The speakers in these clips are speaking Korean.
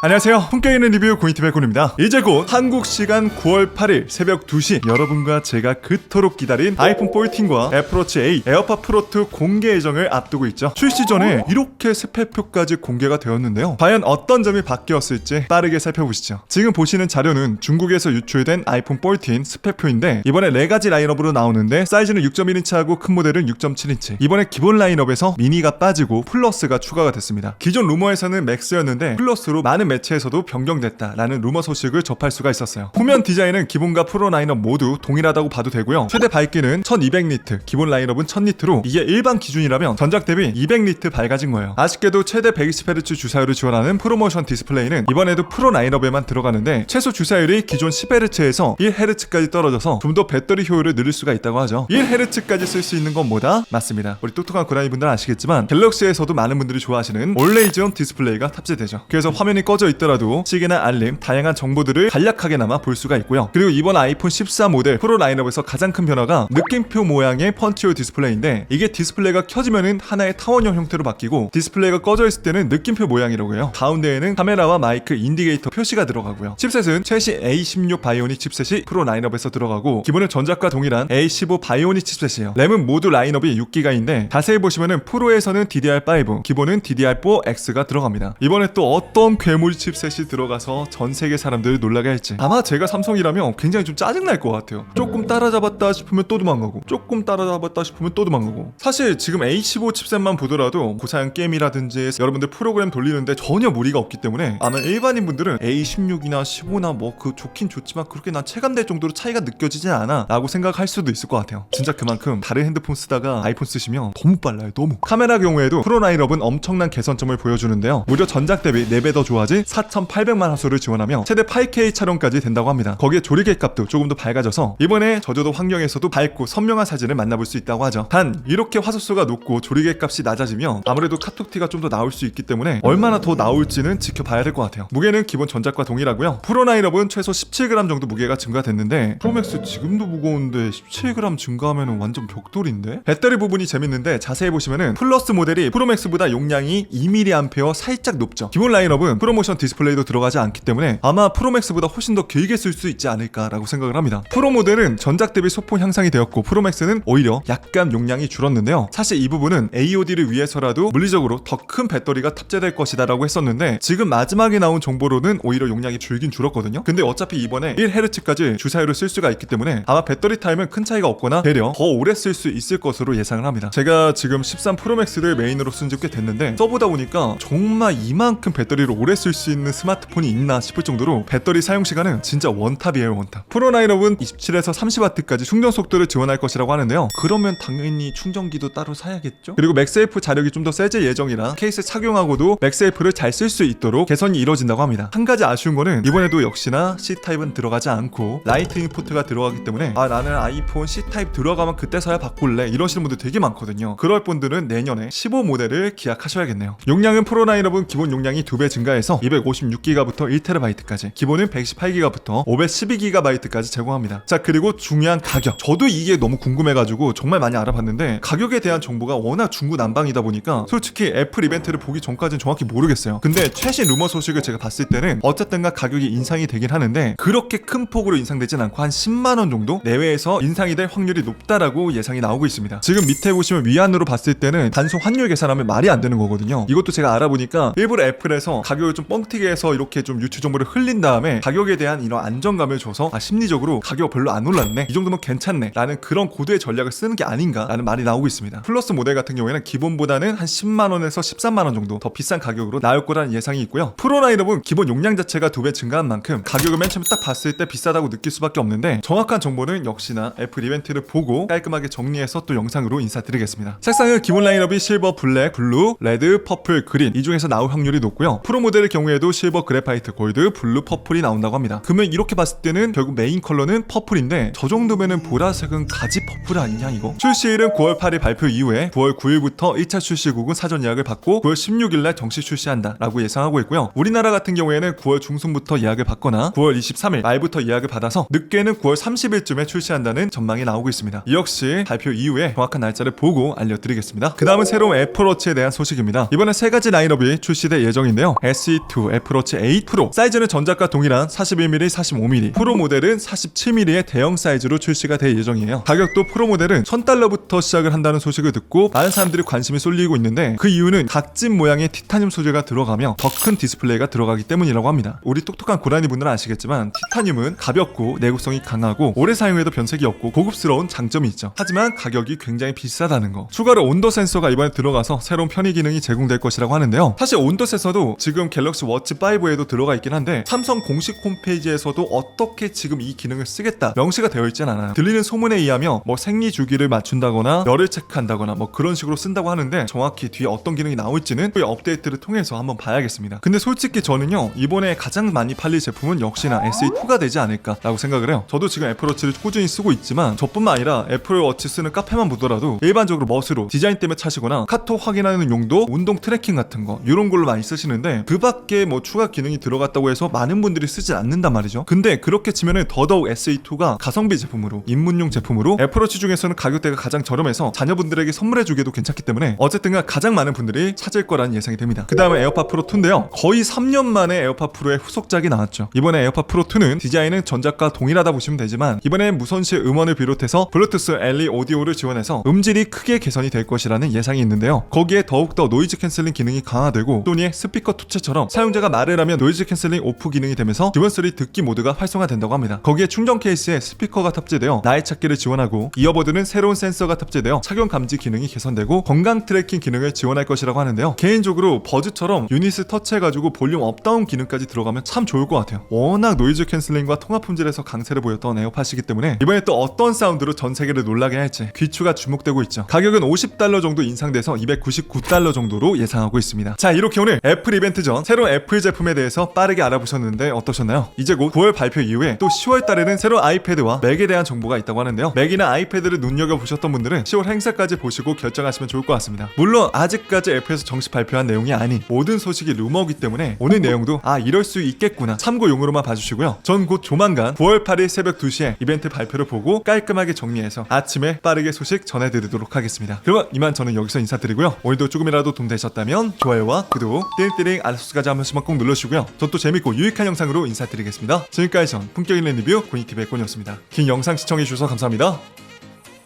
안녕하세요. 품격 있는 리뷰 고인티백군입니다. 이제 곧 한국 시간 9월 8일 새벽 2시 여러분과 제가 그토록 기다린 아이폰 14과 애플워치 8 에어팟 프로2 공개 예정을 앞두고 있죠. 출시 전에 이렇게 스펙표까지 공개가 되었는데요. 과연 어떤 점이 바뀌었을지 빠르게 살펴보시죠. 지금 보시는 자료는 중국에서 유출된 아이폰 14 스펙표인데 이번에 4가지 라인업으로 나오는데 사이즈는 6.1인치하고 큰 모델은 6.7인치. 이번에 기본 라인업에서 미니가 빠지고 플러스가 추가가 됐습니다. 기존 루머에서는 맥스였는데 플러스로 많은 매체에서도 변경됐다라는 루머 소식을 접할 수가 있었어요. 후면 디자인은 기본과 프로 라인업 모두 동일하다고 봐도 되고요. 최대 밝기는 1200니트, 기본 라인업은 1000니트로 이게 일반 기준이라면 전작 대비 200니트 밝아진 거예요. 아쉽게도 최대 120Hz 주사율을 지원하는 프로모션 디스플레이는 이번에도 프로 라인업에만 들어가는데 최소 주사율이 기존 10Hz에서 1Hz까지 떨어져서 좀 더 배터리 효율을 늘릴 수가 있다고 하죠. 1Hz까지 쓸 수 있는 건 뭐다? 맞습니다. 우리 똑똑한 고라니 분들은 아시겠지만 갤럭시에서도 많은 분들이 좋아하시는 올레이즈온 디스플레이가 탑재되죠. 그래서 화면이 꺼져 있더라도 시계나 알림, 다양한 정보들을 간략하게나마 볼 수가 있고요. 그리고 이번 아이폰 14 모델 프로 라인업에서 가장 큰 변화가 느낌표 모양의 펀치홀 디스플레이인데 이게 디스플레이가 켜지면은 하나의 타원형 형태로 바뀌고 디스플레이가 꺼져 있을 때는 느낌표 모양이라고 해요. 가운데에는 카메라와 마이크, 인디게이터 표시가 들어가고요. 칩셋은 최신 A16 바이오닉 칩셋이 프로 라인업에서 들어가고 기본은 전작과 동일한 A15 바이오닉 칩셋이에요. 램은 모두 라인업이 6기가인데 자세히 보시면은 프로에서는 DDR5, 기본은 DDR4X가 들어갑니다. 이번에 또 어떤 괴물 칩셋이 들어가서 전 세계 사람들을 놀라게 할지. 아마 제가 삼성이라면 굉장히 좀 짜증날 것 같아요. 조금 따라잡았다 싶으면 또 도망가고 조금 따라잡았다 싶으면 또 도망가고. 사실 지금 A15 칩셋만 보더라도 고사양 게임이라든지 여러분들 프로그램 돌리는데 전혀 무리가 없기 때문에 아마 일반인 분들은 A16이나 15나 뭐 그 좋긴 좋지만 그렇게 난 체감될 정도로 차이가 느껴지진 않아 라고 생각할 수도 있을 것 같아요. 진짜 그만큼 다른 핸드폰 쓰다가 아이폰 쓰시면 너무 빨라요. 너무. 카메라 경우에도 프로 라인업은 엄청난 개선점을 보여주는데요. 무려 전작 대비 4배 더 좋아진 4800만 화소를 지원하며 최대 8K 촬영까지 된다고 합니다. 거기에 조리개 값도 조금 더 밝아져서 이번에 저조도 환경에서도 밝고 선명한 사진을 만나볼 수 있다고 하죠. 단 이렇게 화소수가 높고 조리개 값이 낮아지면 아무래도 카톡티가 좀 더 나올 수 있기 때문에 얼마나 더 나올지는 지켜봐야 될 것 같아요. 무게는 기본 전작과 동일하고요. 프로 라인업은 최소 17g 정도 무게가 증가됐는데 프로맥스 지금도 무거운데 17g 증가하면 완전 벽돌인데? 배터리 부분이 재밌는데 자세히 보시면은 플러스 모델이 프로맥스보다 용량이 2mAh 살짝 높죠. 기본 라인업은 프로모션 디스플레이도 들어가지 않기 때문에 아마 프로맥스보다 훨씬 더 길게 쓸 수 있지 않을까라고 생각을 합니다. 프로 모델은 전작 대비 소폭 향상이 되었고 프로맥스는 오히려 약간 용량이 줄었는데요. 사실 이 부분은 AOD를 위해서라도 물리적으로 더 큰 배터리가 탑재될 것이다 라고 했었는데 지금 마지막에 나온 정보로는 오히려 용량이 줄긴 줄었거든요. 근데 어차피 이번에 1Hz까지 주사율을 쓸 수가 있기 때문에 아마 배터리 타임은 큰 차이가 없거나 되려 더 오래 쓸 수 있을 것으로 예상을 합니다. 제가 지금 13 프로맥스를 메인으로 쓴 지 꽤 됐는데 써보다 보니까 정말 이만큼 배터리를 오래 쓸 수 있는 스마트폰이 있나 싶을 정도로 배터리 사용 시간은 진짜 원탑이에요. 원탑. 프로 라인업은 27에서 30W까지 충전 속도를 지원할 것이라고 하는데요. 그러면 당연히 충전기도 따로 사야겠죠? 그리고 맥세이프 자력이 좀 더 세질 예정이라 케이스 착용하고도 맥세이프를 잘 쓸 수 있도록 개선이 이뤄진다고 합니다. 한 가지 아쉬운 거는 이번에도 역시나 C타입은 들어가지 않고 라이트닝 포트가 들어가기 때문에 나는 아이폰 C타입 들어가면 그때서야 바꿀래 이러시는 분들 되게 많거든요. 그럴 분들은 내년에 15 모델을 기약하셔야겠네요. 용량은 프로 라인업은 기본 용량이 2배 증가해서 256GB부터 1TB까지, 기본은 128GB부터 512GB까지 제공합니다. 자, 그리고 중요한 가격. 저도 이게 너무 궁금해가지고 정말 많이 알아봤는데 가격에 대한 정보가 워낙 중구난방이다 보니까 솔직히 애플 이벤트를 보기 전까지는 정확히 모르겠어요. 근데 최신 루머 소식을 제가 봤을 때는 어쨌든가 가격이 인상이 되긴 하는데 그렇게 큰 폭으로 인상되진 않고 한 10만원 정도 내외에서 인상이 될 확률이 높다라고 예상이 나오고 있습니다. 지금 밑에 보시면 위안으로 봤을 때는 단순 환율 계산하면 말이 안 되는 거거든요. 이것도 제가 알아보니까 일부러 애플에서 가격을 좀 뻥튀기 해서 이렇게 좀 유추 정보를 흘린 다음에 가격에 대한 이런 안정감을 줘서 심리적으로 가격 별로 안 올랐네, 이 정도면 괜찮네 라는 그런 고도의 전략을 쓰는 게 아닌가 라는 말이 나오고 있습니다. 플러스 모델 같은 경우에는 기본보다는 한 10만원에서 13만원 정도 더 비싼 가격으로 나올 거라는 예상이 있고요. 프로 라인업은 기본 용량 자체가 2배 증가한 만큼 가격을 맨 처음에 딱 봤을 때 비싸다고 느낄 수밖에 없는데 정확한 정보는 역시나 애플 이벤트를 보고 깔끔하게 정리해서 또 영상으로 인사드리겠습니다. 색상은 기본 라인업이 실버, 블랙, 블루, 레드, 퍼플, 그린 이 중에서 나올 확률이 높고요. 프로 모델의 경우에도 실버, 그래파이트, 골드, 블루, 퍼플이 나온다고 합니다. 그러면 이렇게 봤을 때는 결국 메인 컬러는 퍼플인데 저 정도면은 보라색은 가지 퍼플 아니냐 이거? 출시일은 9월 8일 발표 이후에 9월 9일부터 1차 출시국은 사전 예약을 받고 9월 16일날 정식 출시한다 라고 예상하고 있고요. 우리나라 같은 경우에는 9월 중순부터 예약을 받거나 9월 23일 말부터 예약을 받아서 늦게는 9월 30일쯤에 출시한다는 전망이 나오고 있습니다. 이 역시 발표 이후에 정확한 날짜를 보고 알려드리겠습니다. 그 다음은 새로운 애플워치에 대한 소식입니다. 이번에 3가지 라인업이 출시될 예정인데요. SE2, A2, 애플워치 8 프로. 사이즈는 전작과 동일한 41mm, 45mm, 프로 모델은 47mm의 대형 사이즈로 출시가 될 예정이에요. 가격도 프로 모델은 $1000부터 시작을 한다는 소식을 듣고 많은 사람들이 관심이 쏠리고 있는데, 그 이유는 각진 모양의 티타늄 소재가 들어가며 더 큰 디스플레이가 들어가기 때문이라고 합니다. 우리 똑똑한 고라니 분들은 아시겠지만 티타늄은 가볍고 내구성이 강하고 오래 사용해도 변색이 없고 고급스러운 장점이 있죠. 하지만 가격이 굉장히 비싸다는 거. 추가로 온도 센서가 이번에 들어가서 새로운 편의 기능이 제공될 것이라고 하는데요. 사실 온도 센서도 지금 갤럭시 워치 5에도 들어가 있긴 한데 삼성 공식 홈페이지에서도 어떻게 지금 이 기능을 쓰겠다 명시가 되어 있진 않아요. 들리는 소문에 의하면 뭐 생리 주기를 맞춘다거나 열을 체크한다거나 뭐 그런 식으로 쓴다고 하는데, 정확히 뒤에 어떤 기능이 나올지는 그 업데이트를 통해서 한번 봐야겠습니다. 근데 솔직히 저는요, 이번에 가장 많이 팔릴 제품은 역시나 SE2가 되지 않을까라고 생각을 해요. 저도 지금 애플워치를 꾸준히 쓰고 있지만 저뿐만 아니라 애플워치 쓰는 카페만 보더라도 일반적으로 멋으로 디자인 때문에 차시거나 카톡 확인하는 용도, 운동 트래킹 같은 거 이런 걸로 많이 쓰시는데, 그 밖에 뭐 추가 기능이 들어갔다고 해서 많은 분들이 쓰지 않는단 말이죠. 근데 그렇게 치면은 더더욱 SE2가 가성비 제품으로, 입문용 제품으로 애플워치 중에서는 가격대가 가장 저렴해서 자녀분들에게 선물해주기도 괜찮기 때문에 어쨌든 가장 많은 분들이 찾을 거란 예상이 됩니다. 그 다음에 에어팟 프로 2인데요, 거의 3년 만에 에어팟 프로의 후속작이 나왔죠. 이번에 에어팟 프로 2는 디자인은 전작과 동일하다 보시면 되지만 이번엔 무선실 음원을 비롯해서 블루투스 LE 오디오를 지원해서 음질이 크게 개선이 될 것이라는 예상이 있는데요. 거기에 더욱더 노이즈 캔슬링 기능이 강화되고, 소니의 스피커 투체처럼 사용자가 말을 하면 노이즈 캔슬링 오프 기능이 되면서 주변 소리 듣기 모드가 활성화된다고 합니다. 거기에 충전 케이스에 스피커가 탑재되어 나의 찾기를 지원하고, 이어버드는 새로운 센서가 탑재되어 착용 감지 기능이 개선되고 건강 트래킹 기능을 지원할 것이라고 하는데요. 개인적으로 버즈처럼 유닛을 터치해가지고 볼륨 업다운 기능까지 들어가면 참 좋을 것 같아요. 워낙 노이즈 캔슬링과 통합 품질에서 강세를 보였던 에어팟이기 때문에 이번에 또 어떤 사운드로 전 세계를 놀라게 할지 귀추가 주목되고 있죠. 가격은 $50 정도 인상돼서 $299 정도로 예상하고 있습니다. 자, 이렇게 오늘 애플 이벤트 전 새로운 애플 제품에 대해서 빠르게 알아보셨는데 어떠셨나요? 이제 곧 9월 발표 이후에 또 10월 달에는 새로운 아이패드와 맥에 대한 정보가 있다고 하는데요. 맥이나 아이패드를 눈여겨보셨던 분들은 10월 행사까지 보시고 결정하시면 좋을 것 같습니다. 물론 아직까지 애플에서 정식 발표한 내용이 아닌 모든 소식이 루머이기 때문에 오늘 내용도 이럴 수 있겠구나 참고용으로만 봐주시고요. 전 곧 조만간 9월 8일 새벽 2시에 이벤트 발표를 보고 깔끔하게 정리해서 아침에 빠르게 소식 전해드리도록 하겠습니다. 그러면 이만 저는 여기서 인사드리고요. 오늘도 조금이라도 도움되셨다면 좋아요와 구독, 띠링띠링 알람까지 한 번씩만 꼭 눌러주시고요. 전 또 재밌고 유익한 영상으로 인사드리겠습니다. 지금까지 전 품격 있는 리뷰 고니티베이콘이었습니다. 긴 영상 시청해주셔서 감사합니다.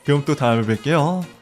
그럼 또 다음에 뵐게요.